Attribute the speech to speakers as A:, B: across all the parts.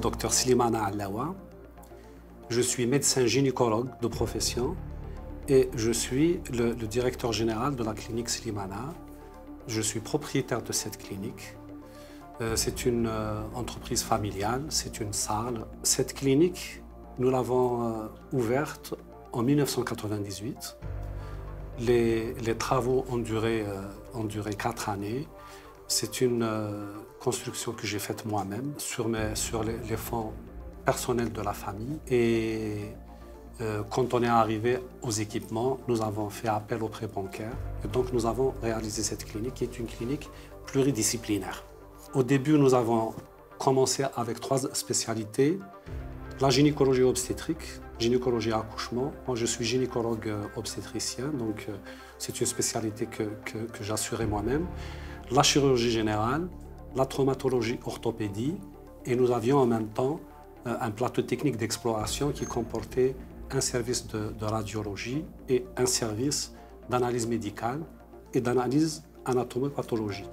A: Dr Slimana Allawa. Je suis médecin gynécologue de profession et je suis le directeur général de la clinique Slimana. Je suis propriétaire de cette clinique. C'est une entreprise familiale, c'est une salle. Cette clinique, nous l'avons ouverte en 1998. Les travaux ont duré 4 années. C'est une construction que j'ai faite moi-même sur les fonds personnels de la famille. Et quand on est arrivé aux équipements, nous avons fait appel au prêt bancaire. Et donc nous avons réalisé cette clinique qui est une clinique pluridisciplinaire. Au début, nous avons commencé avec 3 spécialités. La gynécologie obstétrique, gynécologie accouchement. Moi, je suis gynécologue obstétricien, donc c'est une spécialité que j'assurais moi-même. La chirurgie générale, la traumatologie orthopédie, et nous avions en même temps un plateau technique d'exploration qui comportait un service de radiologie et un service d'analyse médicale et d'analyse anatomopathologique.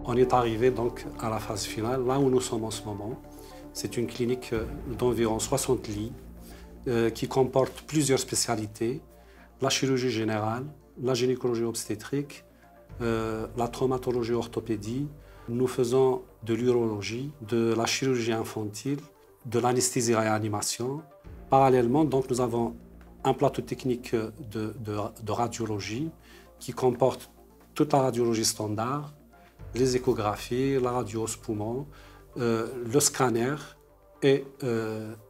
A: On est arrivé donc à la phase finale, là où nous sommes en ce moment. C'est une clinique d'environ 60 lits qui comporte plusieurs spécialités, la chirurgie générale, la gynécologie obstétrique, la traumatologie orthopédie. Nous faisons de l'urologie, de la chirurgie infantile, de l'anesthésie-réanimation. Parallèlement, donc, nous avons un plateau technique de radiologie qui comporte toute la radiologie standard, les échographies, la radio aux poumons, le scanner et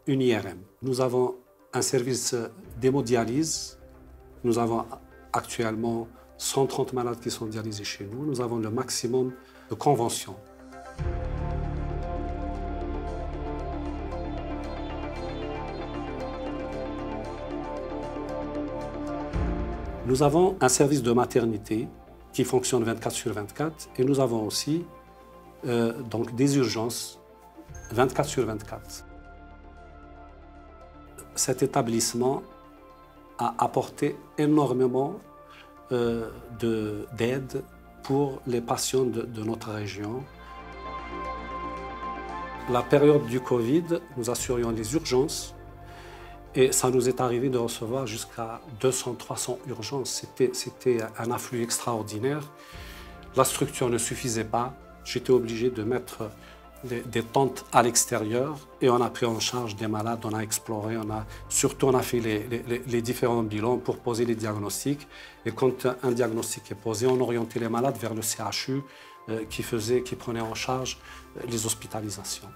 A: une IRM. Nous avons un service d'hémodialyse. Nous avons actuellement 130 malades qui sont dialysés chez nous. Nous avons le maximum de conventions. Nous avons un service de maternité qui fonctionne 24/24 et nous avons aussi donc des urgences 24/24. Cet établissement a apporté énormément d'aide pour les patients de notre région. La période du Covid, nous assurions les urgences et ça nous est arrivé de recevoir jusqu'à 200-300 urgences. C'était un afflux extraordinaire. La structure ne suffisait pas. J'étais obligé de mettre des tentes à l'extérieur et on a pris en charge des malades, on a exploré, surtout on a fait les différents bilans pour poser les diagnostics. Et quand un diagnostic est posé, on orientait les malades vers le CHU qui prenait en charge les hospitalisations.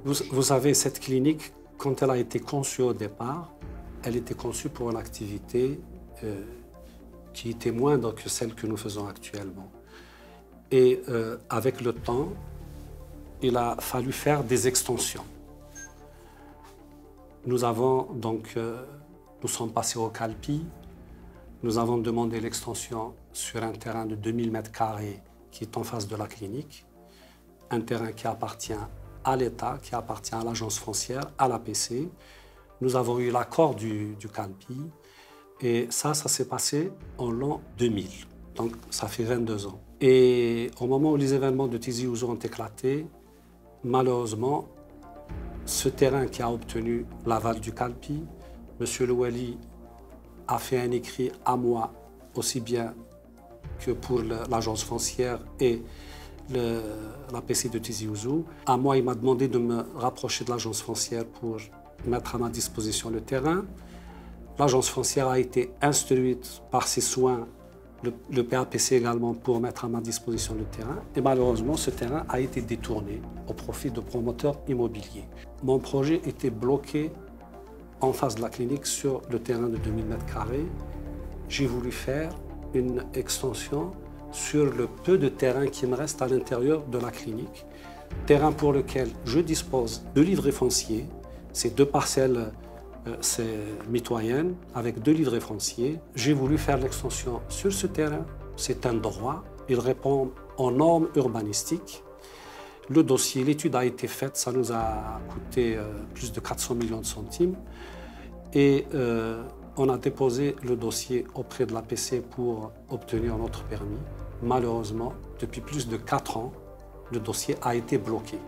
A: Vous savez, cette clinique, quand elle a été conçue au départ, elle était conçue pour une activité qui était moindre que celle que nous faisons actuellement. Et avec le temps, il a fallu faire des extensions. Nous sommes passés au Calpi. Nous avons demandé l'extension sur un terrain de 2000 m² qui est en face de la clinique. Un terrain qui appartient à l'État, qui appartient à l'agence foncière, à l'APC. Nous avons eu l'accord du Calpi. Et ça s'est passé en l'an 2000, donc ça fait 22 ans. Et au moment où les événements de Tizi Ouzou ont éclaté, malheureusement, ce terrain qui a obtenu l'aval du Calpi, M. Louali a fait un écrit à moi, aussi bien que pour l'agence foncière et l'APC de Tizi Ouzou. À moi, il m'a demandé de me rapprocher de l'agence foncière pour mettre à ma disposition le terrain. L'agence foncière a été instruite par ses soins, le PAPC également, pour mettre à ma disposition le terrain. Et malheureusement, ce terrain a été détourné au profit de promoteurs immobiliers. Mon projet était bloqué en face de la clinique sur le terrain de 2000 m². J'ai voulu faire une extension sur le peu de terrain qui me reste à l'intérieur de la clinique. Terrain pour lequel je dispose de livrets fonciers. Ces 2 parcelles mitoyennes avec 2 livrets fonciers. J'ai voulu faire l'extension sur ce terrain. C'est un droit. Il répond aux normes urbanistiques. Le dossier, l'étude a été faite. Ça nous a coûté plus de 400 millions de centimes. Et On a déposé le dossier auprès de l'APC pour obtenir notre permis. Malheureusement, depuis plus de 4 ans, le dossier a été bloqué.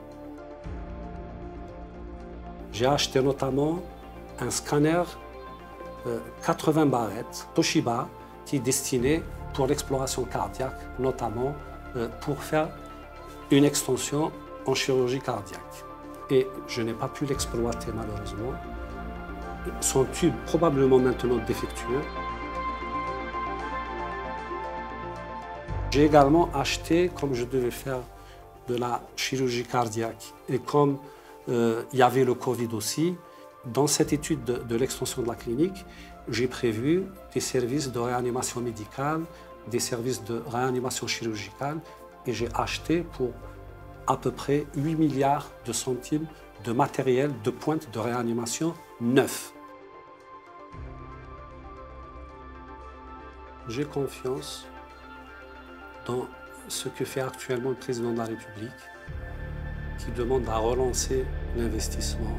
A: J'ai acheté notamment un scanner 80 barrettes Toshiba qui est destiné pour l'exploration cardiaque, notamment pour faire une extension en chirurgie cardiaque. Et je n'ai pas pu l'exploiter malheureusement. Son tube probablement maintenant défectueux. J'ai également acheté, comme je devais faire de la chirurgie cardiaque et comme il y avait le Covid aussi, dans cette étude de l'extension de la clinique, j'ai prévu des services de réanimation médicale, des services de réanimation chirurgicale et j'ai acheté pour à peu près 8 milliards de centimes de matériel de pointe de réanimation neuf. J'ai confiance dans ce que fait actuellement le président de la République qui demande à relancer l'investissement